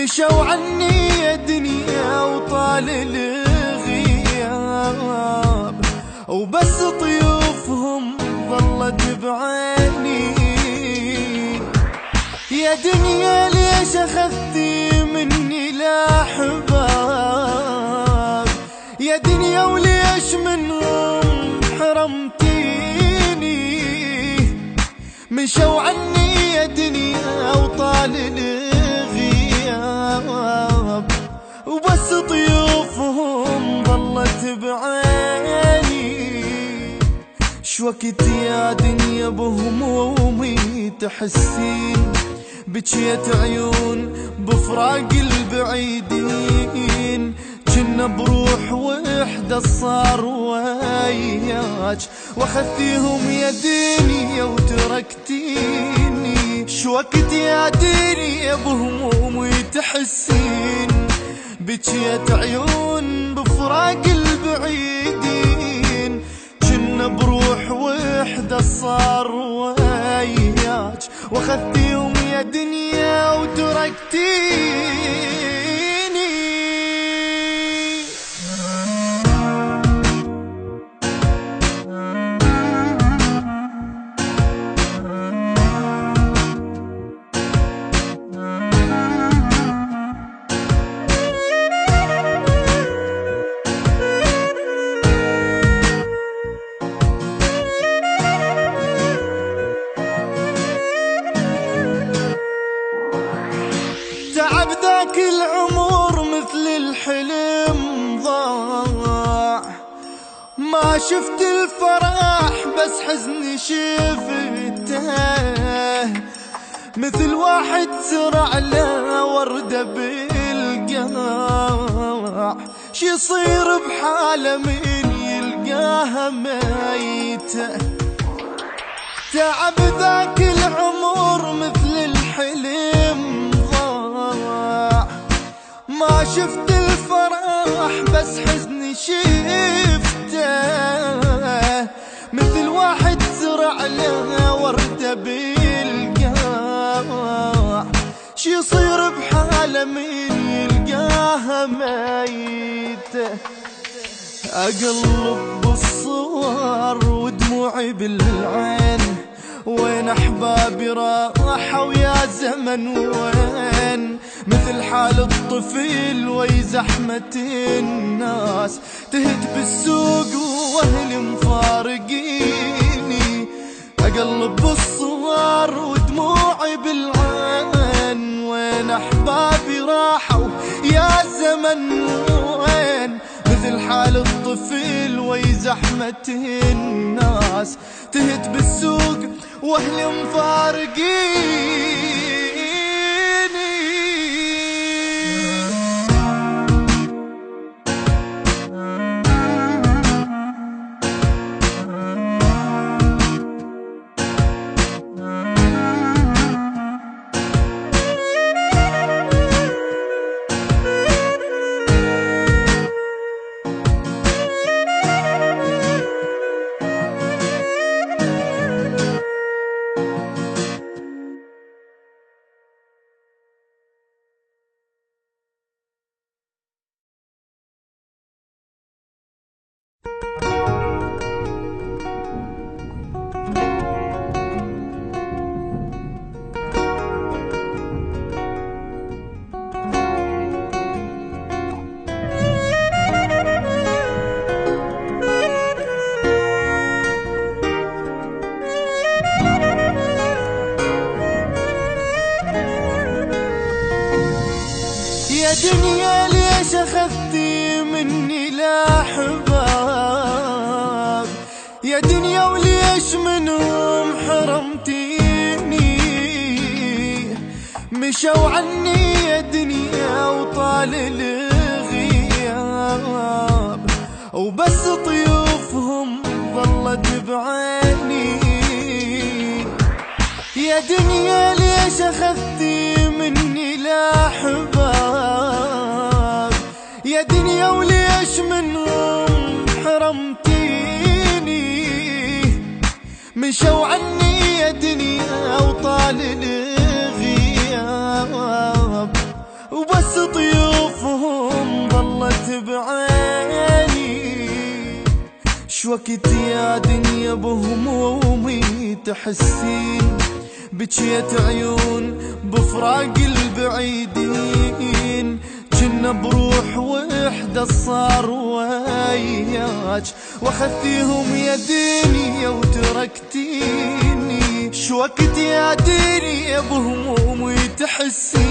مشوا عني يا دنيا وطال الغياب، وبس طيوفهم ظلت بعيني. يا دنيا ليش أخذتي مني الأحباب، يا دنيا وليش منهم حرمتيني. مشوا عني يا دنيا وطال الغياب، وبس طيوفهم ظلت بعيني. شوقت يا دنيا بهمومي تحسين، بجيت عيون بفراق البعيدين. كنا بروح وحدة صار وياك، واخذتيهم يا دنيا وتركتيني. شوقت يا دنيا بهمومي تحسين، بجيت عيون بفراق البعيدين. كنا بروح وحدة صار وياك، واخذتيهم يا دنيا وتركتيني. تعب ذاك العمر مثل الحلم ضاع، ما شفت الفرح بس حزني شفته. مثل واحد زرع له وردة بالقاع، شي يصير بحاله من يلقاها ميتة. تعب ذاك العمر مثل الحلم ضاع، ما شفت الفرح بس حزني شفته. مثل واحد زرع له وردة بالقاع، شي يصير بحاله من يلقاها ميتة. أقلب بالصور ودموعي بالعين، وين أحبابي راحوا يا زمن وين. مثل حال الطفل وي زحمة الناس، تهت بالسوق وأهلي مفارقيني. أقلب بالصور ودموعي بالعين، وين أحبابي راحوا يا زمن وين. مثل حال الطفل وي زحمة الناس، تهت بالسوق واهلي مفارقيني. يا دنيا ليش أخذتي مني الأحباب، يا دنيا وليش منهم حرمتيني. مشوا عني يا دنيا وطال الغياب، وبس طيوفهم ظلت بعيني. يا دنيا ليش أخذتي مني الأحباب، يا دنيا وليش منهم حرمتيني. مشوا عني يا دنيا وطال الغياب، وبس شوكت يا دنيا بهمومي تحسين، بجيت عيون بفراق البعيدين، جنة بروح وحدة صار وياك، واخذتيهم يا دنيا وتركتيني. شوكت يا دنيا بهمومي تحسين